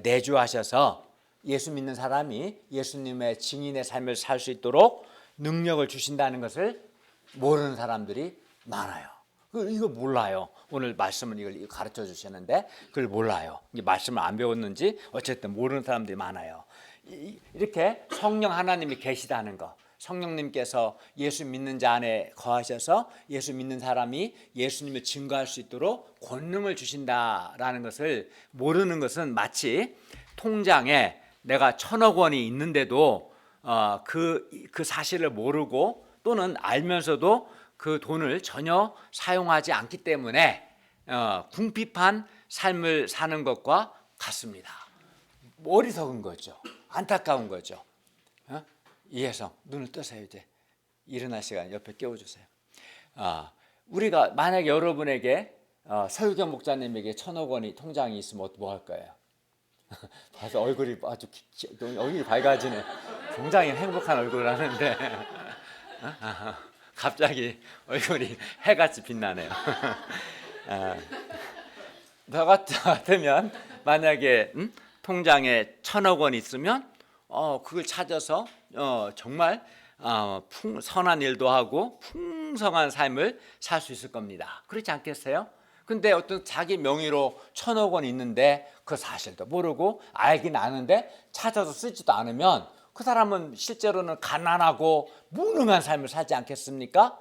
Speaker 1: 내주하셔서 예수 믿는 사람이 예수님의 증인의 삶을 살 수 있도록 능력을 주신다는 것을 모르는 사람들이 많아요. 이거 몰라요. 오늘 말씀은 이걸 가르쳐 주시는데 그걸 몰라요. 말씀을 안 배웠는지 어쨌든 모르는 사람들이 많아요. 이렇게 성령 하나님이 계시다는 거, 성령님께서 예수 믿는 자 안에 거하셔서 예수 믿는 사람이 예수님을 증거할 수 있도록 권능을 주신다라는 것을 모르는 것은 마치 통장에 내가 1,000억 원이 있는데도 그 사실을 모르고 또는 알면서도 그 돈을 전혀 사용하지 않기 때문에 궁핍한 삶을 사는 것과 같습니다. 어리석은 거죠. 안타까운 거죠. 이혜성, 눈을 뜨세요. 이제 일어날 시간 옆에 깨워주세요. 우리가 만약에 여러분에게 서유경 목사님에게 1,000억 원이 통장이 있으면 뭐 할 거예요? 봐서 얼굴이 아주 얼굴이 밝아지네. 굉장히 행복한 얼굴을 하는데 갑자기 얼굴이 해같이 빛나네요. 저 같으면 만약에 통장에 1,000억 원 있으면 그걸 찾아서 정말 선한 일도 하고 풍성한 삶을 살 수 있을 겁니다. 그렇지 않겠어요? 근데 어떤 자기 명의로 1,000억 원 있는데 그 사실도 모르고 알긴 아는데 찾아서 쓰지도 않으면 그 사람은 실제로는 가난하고 무능한 삶을 살지 않겠습니까?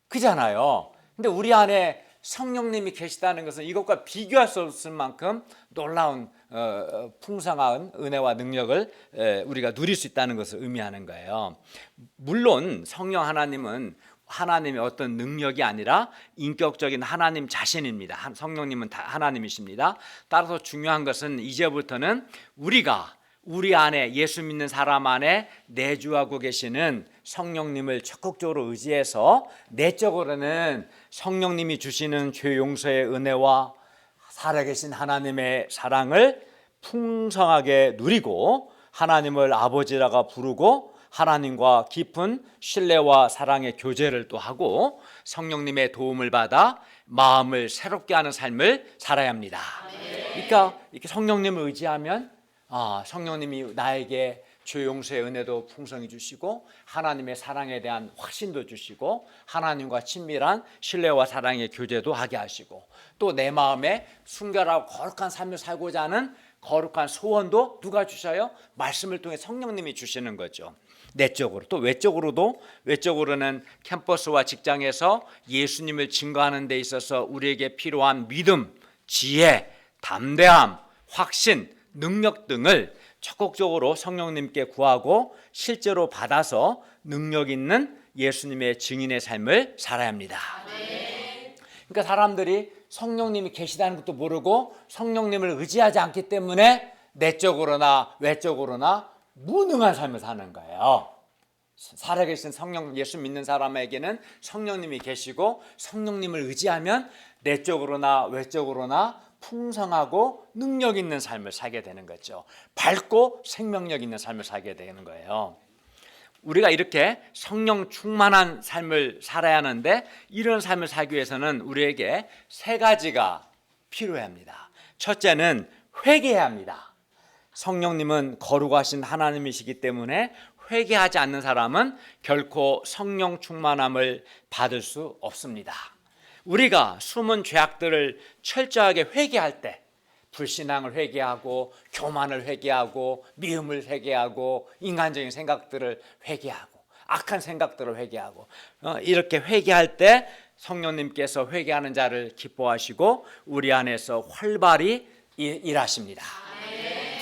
Speaker 1: 그잖아요. 근데 우리 안에 성령님이 계시다는 것은 이것과 비교할 수 없을 만큼 놀라운 풍성한 은혜와 능력을 우리가 누릴 수 있다는 것을 의미하는 거예요. 물론 성령 하나님은 하나님의 어떤 능력이 아니라 인격적인 하나님 자신입니다. 성령님은 하나님이십니다. 따라서 중요한 것은 이제부터는 우리가 우리 안에 예수 믿는 사람 안에 내주하고 계시는 성령님을 적극적으로 의지해서 내적으로는 성령님이 주시는 죄 용서의 은혜와 살아계신 하나님의 사랑을 풍성하게 누리고 하나님을 아버지라고 부르고 하나님과 깊은 신뢰와 사랑의 교제를 또 하고 성령님의 도움을 받아 마음을 새롭게 하는 삶을 살아야 합니다. 그러니까 이렇게 성령님을 의지하면 성령님이 나에게 죄 용서의 은혜도 풍성히 주시고 하나님의 사랑에 대한 확신도 주시고 하나님과 친밀한 신뢰와 사랑의 교제도 하게 하시고 또 내 마음에 순결하고 거룩한 삶을 살고자 하는 거룩한 소원도 누가 주셔요? 말씀을 통해 성령님이 주시는 거죠. 내적으로 또 외적으로는 캠퍼스와 직장에서 예수님을 증거하는 데 있어서 우리에게 필요한 믿음, 지혜, 담대함, 확신, 능력 등을 적극적으로 성령님께 구하고 실제로 받아서 능력 있는 예수님의 증인의 삶을 살아야 합니다. 그러니까 사람들이 성령님이 계시다는 것도 모르고 성령님을 의지하지 않기 때문에 내적으로나 외적으로나 무능한 삶을 사는 거예요. 살아계신 성령 예수 믿는 사람에게는 성령님이 계시고 성령님을 의지하면 내적으로나 외적으로나 풍성하고 능력 있는 삶을 살게 되는 거죠. 밝고 생명력 있는 삶을 살게 되는 거예요. 우리가 이렇게 성령 충만한 삶을 살아야 하는데 이런 삶을 살기 위해서는 우리에게 세 가지가 필요해야 합니다. 첫째는 회개해야 합니다. 성령님은 거룩하신 하나님이시기 때문에 회개하지 않는 사람은 결코 성령 충만함을 받을 수 없습니다. 우리가 숨은 죄악들을 철저하게 회개할 때 불신앙을 회개하고 교만을 회개하고 미움을 회개하고 인간적인 생각들을 회개하고 악한 생각들을 회개하고 이렇게 회개할 때 성령님께서 회개하는 자를 기뻐하시고 우리 안에서 활발히 일하십니다.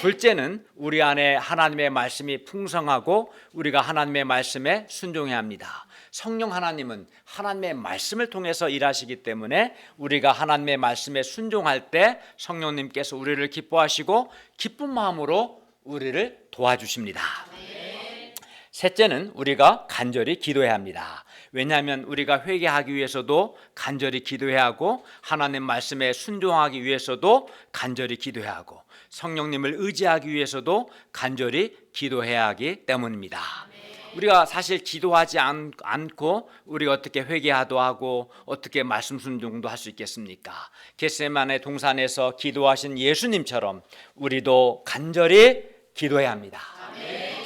Speaker 1: 둘째는 우리 안에 하나님의 말씀이 풍성하고 우리가 하나님의 말씀에 순종해야 합니다. 성령 하나님은 하나님의 말씀을 통해서 일하시기 때문에 우리가 하나님의 말씀에 순종할 때 성령님께서 우리를 기뻐하시고 기쁜 마음으로 우리를 도와주십니다. 셋째는 우리가 간절히 기도해야 합니다. 왜냐하면 우리가 회개하기 위해서도 간절히 기도해야 하고 하나님 말씀에 순종하기 위해서도 간절히 기도해야 하고 성령님을 의지하기 위해서도 간절히 기도해야 하기 때문입니다. 우리가 사실 기도하지 않고 우리가 어떻게 회개하도 하고 어떻게 말씀 순종도 할 수 있겠습니까? 겟세마네 동산에서 기도하신 예수님처럼 우리도 간절히 기도해야 합니다.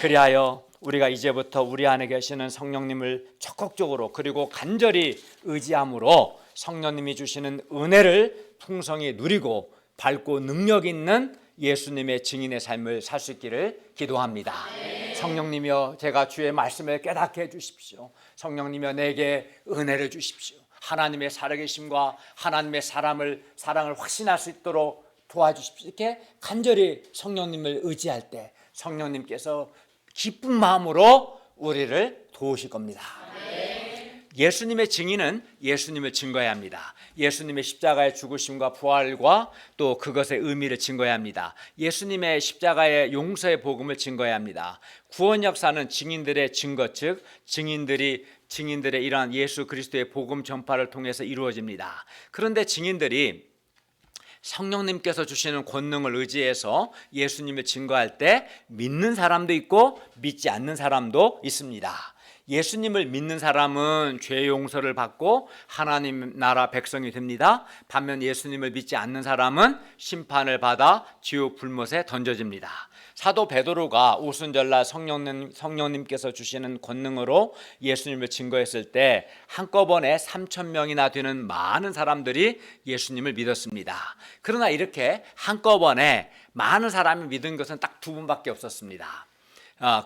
Speaker 1: 그리하여 우리가 이제부터 우리 안에 계시는 성령님을 적극적으로 그리고 간절히 의지함으로 성령님이 주시는 은혜를 풍성히 누리고 밝고 능력 있는 예수님의 증인의 삶을 살 수 있기를 기도합니다. 성령님이여 제가 주의 말씀을 깨닫게 해주십시오. 성령님이여 내게 은혜를 주십시오. 하나님의 살아계심과 하나님의 사랑을 확신할 수 있도록 도와주십시오. 이렇게 간절히 성령님을 의지할 때 성령님께서 기쁜 마음으로 우리를 도우실 겁니다. 예수님의 증인은 예수님을 증거해야 합니다. 예수님의 십자가의 죽으심과 부활과 또 그것의 의미를 증거해야 합니다. 예수님의 십자가의 용서의 복음을 증거해야 합니다. 구원 역사는 증인들의 증거, 즉 증인들의 이러한 예수 그리스도의 복음 전파를 통해서 이루어집니다. 그런데 증인들이 성령님께서 주시는 권능을 의지해서 예수님을 증거할 때 믿는 사람도 있고 믿지 않는 사람도 있습니다. 예수님을 믿는 사람은 죄 용서를 받고 하나님 나라 백성이 됩니다. 반면 예수님을 믿지 않는 사람은 심판을 받아 지옥 불못에 던져집니다. 사도 베드로가 오순절날 성령님께서 주시는 권능으로 예수님을 증거했을 때 한꺼번에 3,000명이나 되는 많은 사람들이 예수님을 믿었습니다. 그러나 이렇게 한꺼번에 많은 사람이 믿은 것은 딱 2분밖에 없었습니다.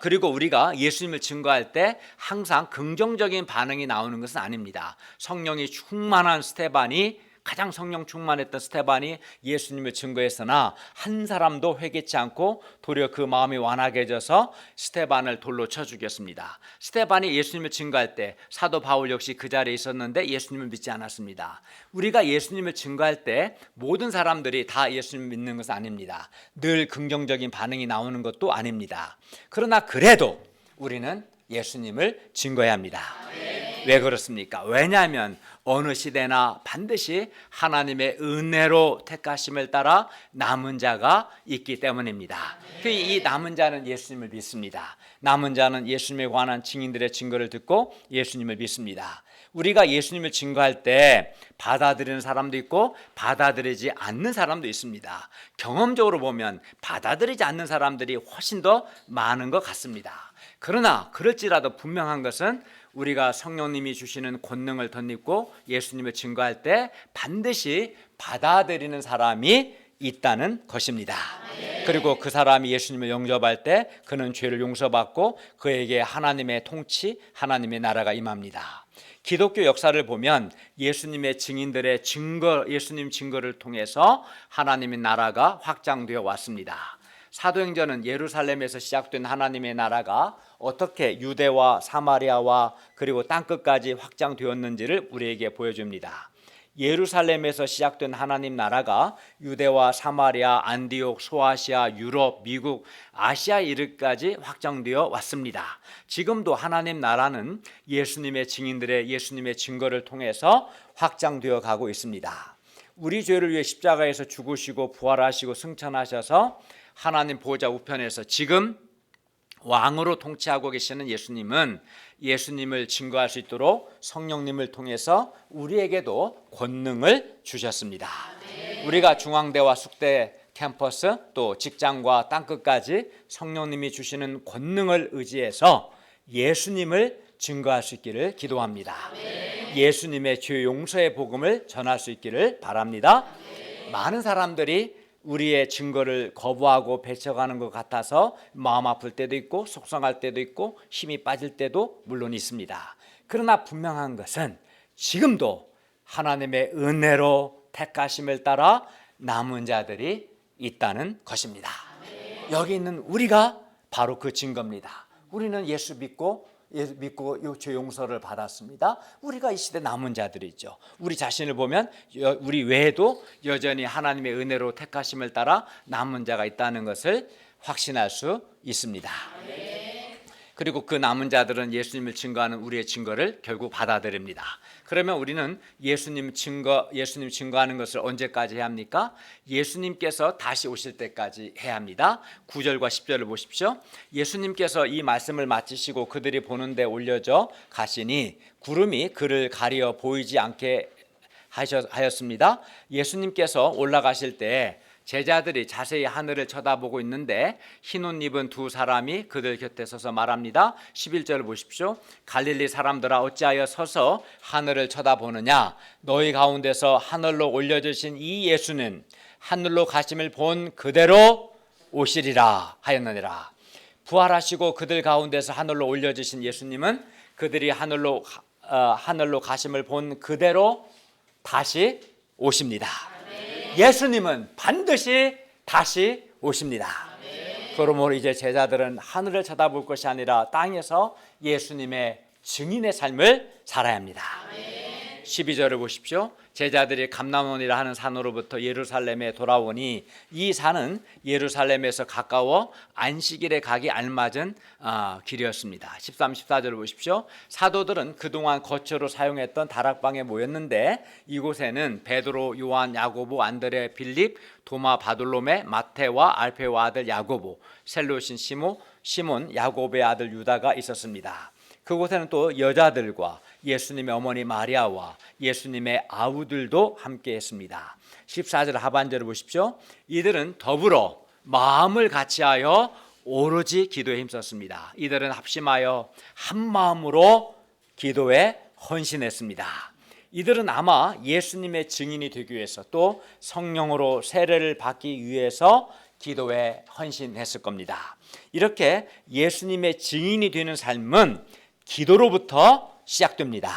Speaker 1: 그리고 우리가 예수님을 증거할 때 항상 긍정적인 반응이 나오는 것은 아닙니다. 성령이 충만한 스테반이, 가장 성령 충만했던 스테반이 예수님을 증거했으나 한 사람도 회개치 않고 도리어 그 마음이 완악해져서 스테반을 돌로 쳐 죽였습니다. 스테반이 예수님을 증거할 때 사도 바울 역시 그 자리에 있었는데 예수님을 믿지 않았습니다. 우리가 예수님을 증거할 때 모든 사람들이 다 예수님을 믿는 것은 아닙니다. 늘 긍정적인 반응이 나오는 것도 아닙니다. 그러나 그래도 우리는 예수님을 증거해야 합니다. 왜 그렇습니까? 왜냐하면 어느 시대나 반드시 하나님의 은혜로 택하심을 따라 남은 자가 있기 때문입니다. 이 남은 자는 예수님을 믿습니다. 남은 자는 예수님에 관한 증인들의 증거를 듣고 예수님을 믿습니다. 우리가 예수님을 증거할 때 받아들이는 사람도 있고 받아들이지 않는 사람도 있습니다. 경험적으로 보면 받아들이지 않는 사람들이 훨씬 더 많은 것 같습니다. 그러나 그럴지라도 분명한 것은 우리가 성령님이 주시는 권능을 덧입고 예수님을 증거할 때 반드시 받아들이는 사람이 있다는 것입니다. 그리고 그 사람이 예수님을 영접할 때 그는 죄를 용서받고 그에게 하나님의 통치, 하나님의 나라가 임합니다. 기독교 역사를 보면 예수님의 증인들의 증거, 예수님 증거를 통해서 하나님의 나라가 확장되어 왔습니다. 사도행전은 예루살렘에서 시작된 하나님의 나라가 어떻게 유대와 사마리아와 그리고 땅끝까지 확장되었는지를 우리에게 보여줍니다. 예루살렘에서 시작된 하나님 나라가 유대와 사마리아, 안디옥, 소아시아, 유럽, 미국, 아시아 이르까지 확장되어 왔습니다. 지금도 하나님 나라는 예수님의 증인들의 예수님의 증거를 통해서 확장되어 가고 있습니다. 우리 죄를 위해 십자가에서 죽으시고 부활하시고 승천하셔서 하나님 보좌 우편에서 지금 왕으로 통치하고 계시는 예수님은 예수님을 증거할 수 있도록 성령님을 통해서 우리에게도 권능을 주셨습니다. 우리가 중앙대와 숙대 캠퍼스 또 직장과 땅끝까지 성령님이 주시는 권능을 의지해서 예수님을 증거할 수 있기를 기도합니다. 예수님의 죄 용서의 복음을 전할 수 있기를 바랍니다. 많은 사람들이 우리의 증거를 거부하고 배척하는 것 같아서 마음 아플 때도 있고 속상할 때도 있고 힘이 빠질 때도 물론 있습니다. 그러나 분명한 것은 지금도 하나님의 은혜로 택하심을 따라 남은 자들이 있다는 것입니다. 여기 있는 우리가 바로 그 증거입니다. 우리는 예수 믿고 죄 용서를 받았습니다. 우리가 이 시대 남은 자들이죠. 우리 자신을 보면 우리 외에도 여전히 하나님의 은혜로 택하심을 따라 남은 자가 있다는 것을 확신할 수 있습니다. 그리고 그 남은 자들은 예수님을 증거하는 우리의 증거를 결국 받아들입니다. 그러면 우리는 예수님 증거하는 것을 언제까지 해야 합니까? 예수님께서 다시 오실 때까지 해야 합니다. 9절과 10절을 보십시오. 예수님께서 이 말씀을 마치시고 그들이 보는 데 올려져 가시니 구름이 그를 가리어 보이지 않게 하였습니다. 예수님께서 올라가실 때 제자들이 자세히 하늘을 쳐다보고 있는데 흰 옷 입은 두 사람이 그들 곁에 서서 말합니다. 11절을 보십시오. 갈릴리 사람들아 어찌하여 서서 하늘을 쳐다보느냐? 너희 가운데서 하늘로 올려주신 이 예수는 하늘로 가심을 본 그대로 오시리라 하였느니라. 부활하시고 그들 가운데서 하늘로 올려주신 예수님은 그들이 하늘로 가심을 본 그대로 다시 오십니다. 예수님은 반드시 다시 오십니다. 그러므로 이제 제자들은 하늘을 쳐다볼 것이 아니라 땅에서 예수님의 증인의 삶을 살아야 합니다. 12절을 보십시오. 제자들이 감람원이라 하는 산으로부터 예루살렘에 돌아오니 이 산은 예루살렘에서 가까워 안식일에 가기 알맞은 길이었습니다. 13, 14절을 보십시오. 사도들은 그동안 거처로 사용했던 다락방에 모였는데 이곳에는 베드로, 요한, 야고보, 안드레, 빌립, 도마, 바돌로메, 마테와 알페오 아들 야고보, 셀로신 시몬, 야고보의 아들 유다가 있었습니다. 그곳에는 또 여자들과 예수님의 어머니 마리아와 예수님의 아우들도 함께 했습니다. 14절 하반절을 보십시오. 이들은 더불어 마음을 같이하여 오로지 기도에 힘썼습니다. 이들은 합심하여 한 마음으로 기도에 헌신했습니다. 이들은 아마 예수님의 증인이 되기 위해서 또 성령으로 세례를 받기 위해서 기도에 헌신했을 겁니다. 이렇게 예수님의 증인이 되는 삶은 기도로부터 시작됩니다.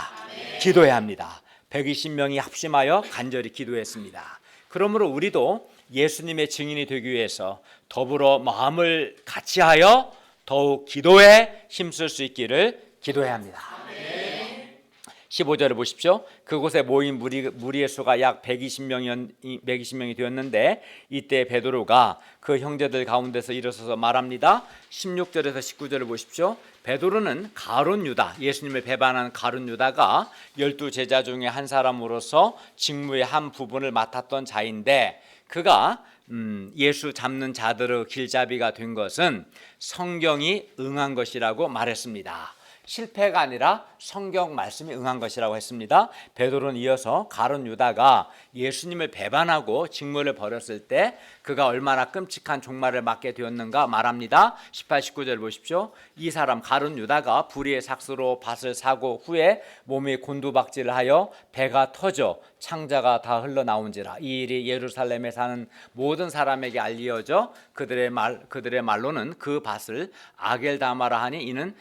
Speaker 1: 기도해야 합니다. 120명이 합심하여 간절히 기도했습니다. 그러므로 우리도 예수님의 증인이 되기 위해서 더불어 마음을 같이하여 더욱 기도에 힘쓸 수 있기를 기도해야 합니다. 15절을 보십시오. 그곳에 모인 무리의 수가 약 120명이 되었는데 이때 베드로가 그 형제들 가운데서 일어서서 말합니다. 16절에서 19절을 보십시오. 베드로는 가룟 유다, 예수님을 배반한 가룟 유다가 12제자 중에 한 사람으로서 직무의 한 부분을 맡았던 자인데 그가 예수 잡는 자들의 길잡이가 된 것은 성경이 응한 것이라고 말했습니다. 실패가 아니라 성경 말씀이 응한 것이라고 했습니다. 베드로는 이어서 가룟 유다가 예수님을 배반하고 직무를 버렸을 때 그가 얼마나 끔찍한 종말을 맞게 되었는가 말합니다. 18, 19절 보십시오. 이 사람 가룟 유다가 불의의 삭스로 밭을 사고 후에 몸이 곤두박질을 하여 배가 터져 창자가 다 흘러나온지라. 이 일이 예루살렘에 사는 모든 사람에게 알려져 그들의 말로는 그 밭을 아겔다마라 하니 이는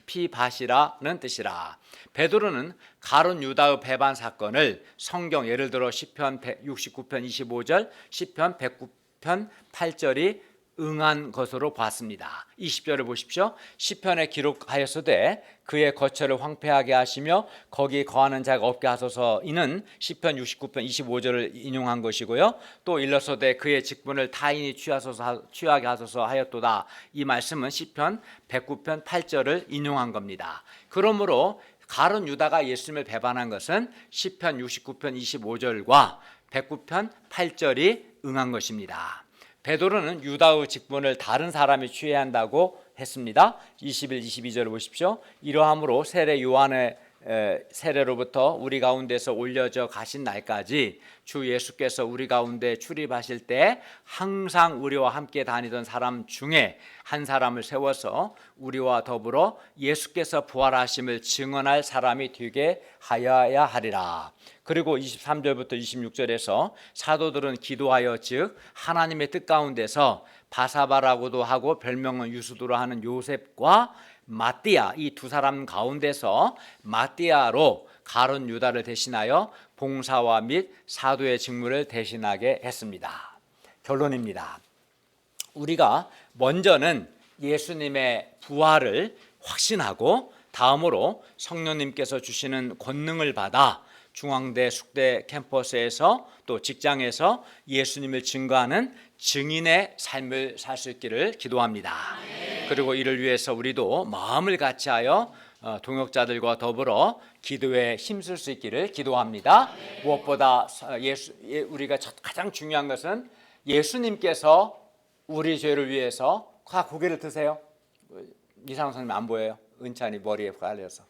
Speaker 1: 피밭이라는 뜻이라. 베드로는 가룟 유다의 배반 사건을 성경 예를 들어 시편 69편 25절, 시편 109편 8절이 응한 것으로 봤습니다. 20절을 보십시오. 시편에 기록하였으되 그의 거처를 황폐하게 하시며 거기 거하는 자가 없게 하소서. 이는 시편 69편 25절을 인용한 것이고요. 또 일러서되 그의 직분을 타인이 취하게 하소서 하였도다. 이 말씀은 시편 109편 8절을 인용한 겁니다. 그러므로 가룟 유다가 예수님을 배반한 것은 시편 69편 25절과 109편 8절이 응한 것입니다. 베드로는 유다의 직분을 다른 사람이 취해야 한다고 했습니다. 21, 22절을 보십시오. 이러함으로 세례 요한의 세례로부터 우리 가운데서 올려져 가신 날까지 주 예수께서 우리 가운데 출입하실 때 항상 우리와 함께 다니던 사람 중에 한 사람을 세워서 우리와 더불어 예수께서 부활하심을 증언할 사람이 되게 하여야 하리라. 그리고 23절부터 26절에서 사도들은 기도하여 즉 하나님의 뜻 가운데서 바사바라고도 하고 별명은 유수도로 하는 요셉과 마띠아, 이 두 사람 가운데서 마띠아로 가룟 유다를 대신하여 봉사와 및 사도의 직무를 대신하게 했습니다. 결론입니다. 우리가 먼저는 예수님의 부활을 확신하고 다음으로 성령님께서 주시는 권능을 받아 중앙대 숙대 캠퍼스에서 또 직장에서 예수님을 증거하는 증인의 삶을 살 수 있기를 기도합니다. 그리고 이를 위해서 우리도 마음을 같이하여 동역자들과 더불어 기도에 힘쓸 수 있기를 기도합니다. 무엇보다 우리가 가장 중요한 것은 예수님께서 우리 죄를 위해서 고개를 드세요. 이상호 선생님 안 보여요? 은찬이 머리에 깔려서.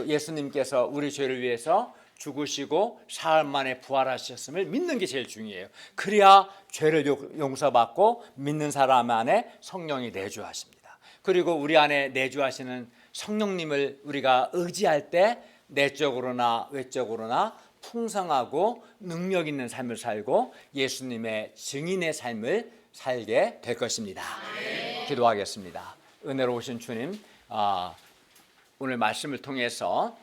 Speaker 1: 예수님께서 우리 죄를 위해서 죽으시고 사흘 만에 부활하셨음을 믿는 게 제일 중요해요. 그래야 죄를 용서받고 믿는 사람 안에 성령이 내주하십니다. 그리고 우리 안에 내주하시는 성령님을 우리가 의지할 때 내적으로나 외적으로나 풍성하고 능력 있는 삶을 살고 예수님의 증인의 삶을 살게 될 것입니다. 기도하겠습니다. 은혜로우신 주님, 오늘 말씀을 통해서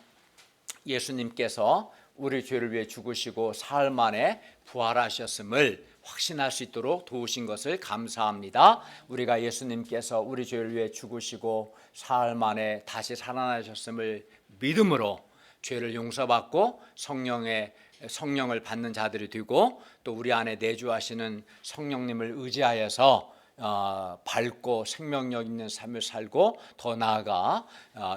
Speaker 1: 예수님께서 우리 죄를 위해 죽으시고 사흘 만에 부활하셨음을 확신할 수 있도록 도우신 것을 감사합니다. 우리가 예수님께서 우리 죄를 위해 죽으시고 사흘 만에 다시 살아나셨음을 믿음으로 죄를 용서받고 성령을 받는 자들이 되고, 또 우리 안에 내주하시는 성령님을 의지하여서 밝고 생명력 있는 삶을 살고, 더 나아가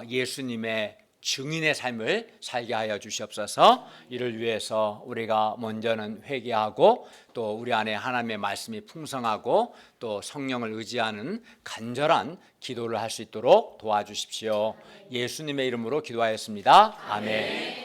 Speaker 1: 예수님의 증인의 삶을 살게 하여 주시옵소서. 이를 위해서 우리가 먼저는 회개하고, 또 우리 안에 하나님의 말씀이 풍성하고 또 성령을 의지하는 간절한 기도를 할 수 있도록 도와주십시오. 예수님의 이름으로 기도하였습니다. 아멘.